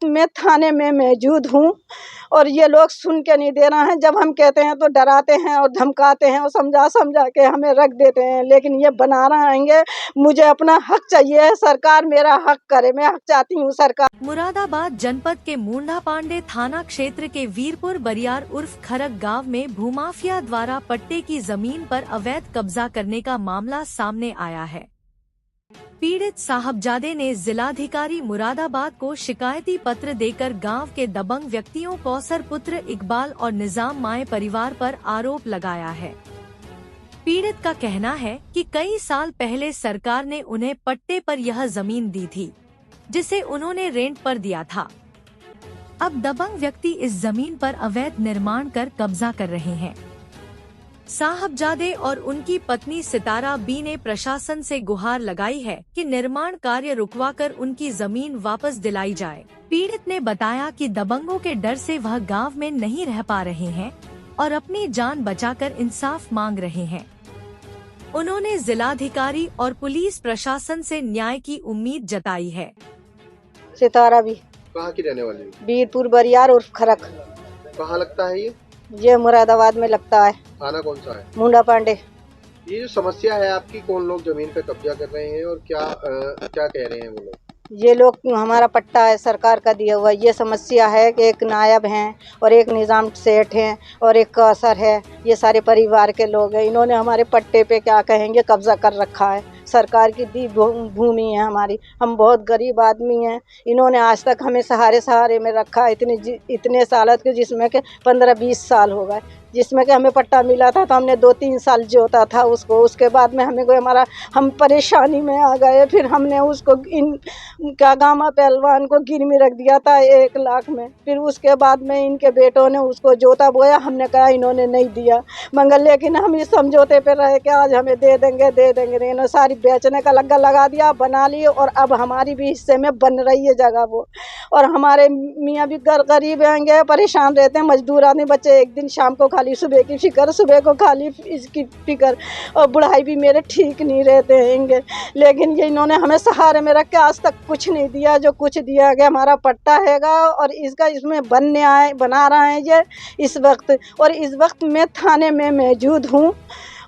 मैं थाने में मौजूद हूँ और ये लोग सुन के नहीं दे रहे हैं। जब हम कहते हैं तो डराते हैं और धमकाते हैं और समझा के हमें रख देते हैं, लेकिन ये बना रहेंगे। मुझे अपना हक चाहिए, सरकार मेरा हक करे, मैं हक चाहती हूँ सरकार। मुरादाबाद जनपद के मुंडा पांडे थाना क्षेत्र के वीरपुर बरियार उर्फ खरक गांव में भूमाफिया द्वारा पट्टे की जमीन पर अवैध कब्जा करने का मामला सामने आया है। पीड़ित साहबजादे ने जिलाधिकारी मुरादाबाद को शिकायती पत्र देकर गांव के दबंग व्यक्तियों कौसर पुत्र इकबाल और निजाम माए परिवार पर आरोप लगाया है। पीड़ित का कहना है कि कई साल पहले सरकार ने उन्हें पट्टे पर यह जमीन दी थी, जिसे उन्होंने रेंट पर दिया था। अब दबंग व्यक्ति इस जमीन पर अवैध निर्माण कर कब्जा कर रहे हैं। साहबजादे और उनकी पत्नी सितारा बी ने प्रशासन से गुहार लगाई है कि निर्माण कार्य रुकवाकर उनकी जमीन वापस दिलाई जाए। पीड़ित ने बताया कि दबंगों के डर से वह गांव में नहीं रह पा रहे हैं और अपनी जान बचाकर इंसाफ मांग रहे हैं। उन्होंने जिलाधिकारी और पुलिस प्रशासन से न्याय की उम्मीद जताई है। सितारा बी कहाँ की रहने वाली? वीरपुर बरियार उर्फ खरक। कहाँ लगता है ये मुरादाबाद में लगता है। थाना कौन सा है? मुंडा पांडे। ये जो समस्या है आपकी, कौन लोग जमीन पे कब्जा कर रहे हैं और क्या क्या कह रहे हैं वो लोग? ये लोग हमारा पट्टा है सरकार का दिया हुआ। ये समस्या है कि एक नायब हैं और एक निजाम सेठ हैं और एक कौसर है। ये सारे परिवार के लोग हैं। इन्होंने हमारे पट्टे पे क्या कहेंगे कब्जा कर रखा है। सरकार की दी भूमि है हमारी। हम बहुत गरीब आदमी हैं। इन्होंने आज तक हमें सहारे में रखा इतने साल के, जिसमें के 15-20 साल हो गए। जिसमें कि हमें पट्टा मिला था तो हमने 2-3 साल जोता था उसको। उसके बाद में हमें कोई हम परेशानी में आ गए। फिर हमने उसको क्या गामा पहलवान को गिरवी रख दिया था 1 लाख में। फिर उसके बाद में इनके बेटों ने उसको जोता बोया। हमने कहा इन्होंने नहीं दिया मगर, लेकिन हम इस समझौते पे रहे कि आज हमें दे देंगे। इन्होंने सारी बेचने का लग्गा लगा दिया, बना ली और अब हमारी भी हिस्से में बन रही है जगह वो। और हमारे मियाँ भी गरीब रहेंगे, परेशान रहते हैं, मजदूर आदमी। बच्चे एक दिन शाम को खाली सुबह की फिक्र, सुबह को खाली इसकी फिक्र, और बुढ़ाई भी मेरे ठीक नहीं रहते हैंगे। लेकिन ये इन्होंने हमें सहारे में रख के आज तक कुछ नहीं दिया। जो कुछ दिया गया हमारा पट्टा हैगा और इसका इसमें बना रहे हैं ये इस वक्त। और इस वक्त मैं थाने में मौजूद हूँ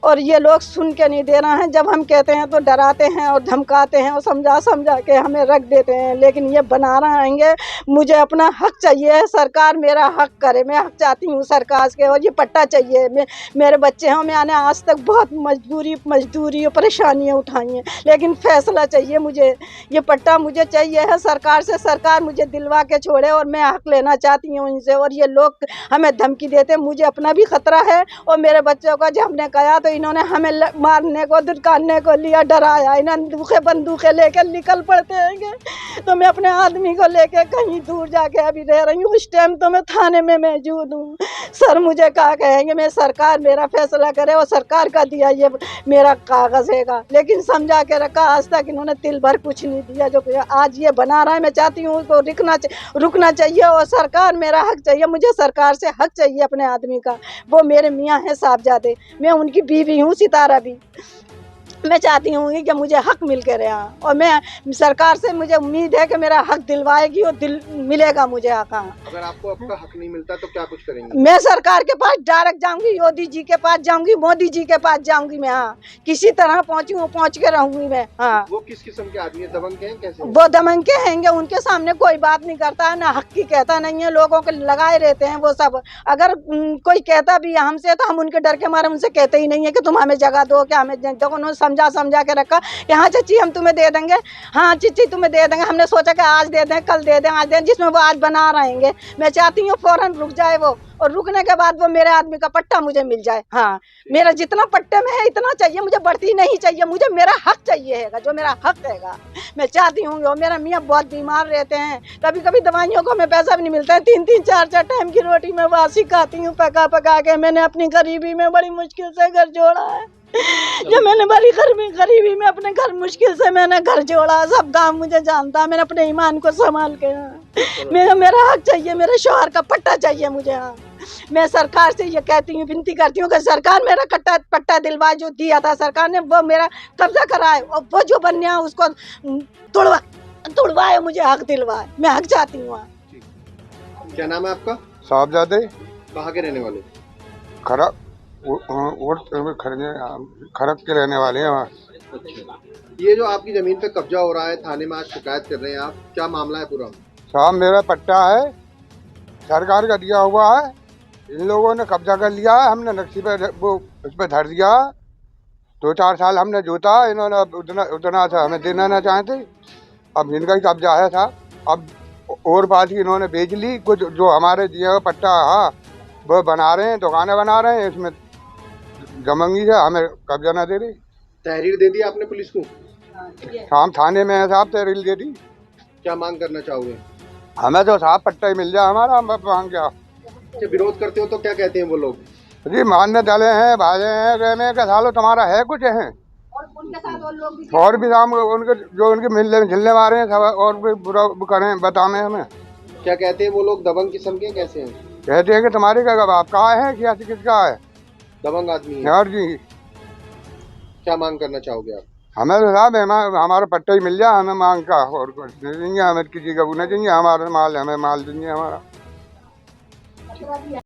और ये लोग सुन के नहीं दे रहे हैं। जब हम कहते हैं तो डराते हैं और धमकाते हैं और समझा के हमें रख देते हैं, लेकिन ये बना रहेंगे। मुझे अपना हक चाहिए, सरकार मेरा हक करे, मैं हक चाहती हूँ सरकार से। और ये पट्टा चाहिए। मेरे बच्चे हैं, मैंने आज तक बहुत मजदूरी और परेशानियाँ उठाई हैं, लेकिन फैसला चाहिए मुझे। ये पट्टा मुझे चाहिए है सरकार से। सरकार मुझे दिलवा के छोड़े और मैं हक लेना चाहती हूँ इनसे। और ये लोग हमें धमकी देते, मुझे अपना भी खतरा है और मेरे बच्चों का। जब हमने कहा तो इन्होंने हमें मारने को, दुर्कारने को लिया, डराया। इन्होंने बंदूकें लेकर निकल पड़ते हैं। तो मैं अपने आदमी को लेकर कहीं दूर जाके अभी रह रही हूँ। उस टाइम तो मैं थाने में मौजूद हूँ। सर मुझे क्या कहेंगे? मैं सरकार मेरा फैसला करे और सरकार का दिया ये मेरा कागज हैगा, लेकिन समझा के रखा। आज तक इन्होंने तिल भर कुछ नहीं दिया। जो आज ये बना रहा है, मैं चाहती हूँ उसको रुकना चाहिए और सरकार मेरा हक चाहिए। मुझे सरकार से हक चाहिए अपने आदमी का। वो मेरे मियाँ हैं साहबजादे, मैं उनकी बीवी हूँ सितारा भी। मैं चाहती हूँ कि मुझे हक मिल के रहा और मैं सरकार से मुझे उम्मीद है कि मेरा हक दिलवाएगी और मिलेगा मुझे हक। अगर आपको आपका हक नहीं मिलता तो क्या कुछ करेंगे? मैं सरकार के पास डायरेक्ट जाऊंगी, योगी जी के पास जाऊंगी, मोदी जी के पास जाऊंगी मैं। हाँ, किसी तरह पहुँच के रहूंगी मैं। हाँ, वो किस किस्म के आदमी है? दबंग के हैं? कैसे? वो दबंग के हैंगे। उनके सामने कोई बात नहीं करता है, ना हक की कहता नहीं है। लोगों के लगाए रहते हैं वो सब। अगर कोई कहता भी है हमसे तो हम उनके डर के मारे उनसे कहते ही नहीं है कि तुम हमें जगह दो, क्या हमें दो। उन्होंने समझा के रखा कि हाँ चाची हम तुम्हें दे देंगे, हाँ चिच्ची तुम्हें दे देंगे। हमने सोचा कि आज दे दें, कल दे दें, आज दें, जिसमें वो आज बना रहेंगे। मैं चाहती हूँ फौरन रुक जाए वो, और रुकने के बाद वो मेरे आदमी का पट्टा मुझे मिल जाए। हाँ, मेरा जितना पट्टे में है इतना चाहिए मुझे, बढ़ती नहीं चाहिए मुझे। मेरा हक चाहिए हैगा, जो मेरा हक हैगा मैं चाहती हूँ। और मेरा मियाँ बहुत बीमार रहते हैं, कभी कभी दवाइयों को हमें पैसा भी नहीं मिलता है। 3-3 4-4 टाइम की रोटी मैं वासी खाती हूँ पका के। मैंने अपनी गरीबी में बड़ी मुश्किल से घर जोड़ा है। जब मैंने बड़ी गरीबी में अपने घर मुश्किल से मैंने घर जोड़ा। सब गांव मुझे जानता है, मैंने अपने ईमान को संभाल के। मेरा हक चाहिए, मेरे शौहर का पट्टा चाहिए मुझे। हाँ, मैं सरकार से ये कहती हूँ, विनती करती हूँ कि सरकार मेरा पट्टा दिलवा, जो दिया था सरकार ने वो मेरा कब्जा कराए और वो जो बनया उसको तुड़वाए, मुझे हक दिलवाए। मैं हक चाहती हूँ। क्या नाम है आपका? साहबजादे कहाँ के रहने वाले? खरक खरक के रहने वाले हैं वहाँ। अच्छा, ये जो आपकी जमीन पे कब्जा हो रहा है, थाने में आज शिकायत कर रहे हैं आप, क्या मामला है पूरा? साहब मेरा पट्टा है, सरकार का दिया हुआ है, इन लोगों ने कब्जा कर लिया है, हमने नक्शे पे वो उस पर धर दिया। 2-4 साल हमने जोता, इन्होंने अब उतना सा हमें देना ना चाहते। अब इनका ही कब्जा है साहब। अब और बात की इन्होंने बेच ली, कुछ जो हमारे दिए हुए पट्टा हाँ वो बना रहे हैं, दुकानें बना रहे हैं, इसमें जमंगी से हमें कब्जा ना दे रही। तहरीर दे दी आपने पुलिस को? हम थाने में है साहब, तहरीर दे दी। क्या मांग करना चाहोगे? हमें तो साहब पट्टा ही मिल जाए हमारा, हम मांग क्या। जब विरोध करते हो तो क्या कहते हैं वो लोग? जी मारने डाले हैं, भाजे हैं, कहने का सालो तुम्हारा है कुछ है। और भी हम उनके जो उनके मिलने झिलने मारे हैं सब, और भी बुरा करें बताने हमें। क्या कहते हैं वो लोग? दबंग किस्म के कैसे हैं? कहते हैं कि तुम्हारी क्या बाप कहाँ है, क्या किसका है, दबंग आदमी है। यार जी। क्या मांग करना चाहोगे आप? हमें तो साहब हमारा पट्टा ही मिल जाए, हमें मांग का और कुछ नहीं देंगे, हमें किसी का वो नहीं चाहिए, हमारा माल हमें माल देंगे हमारा।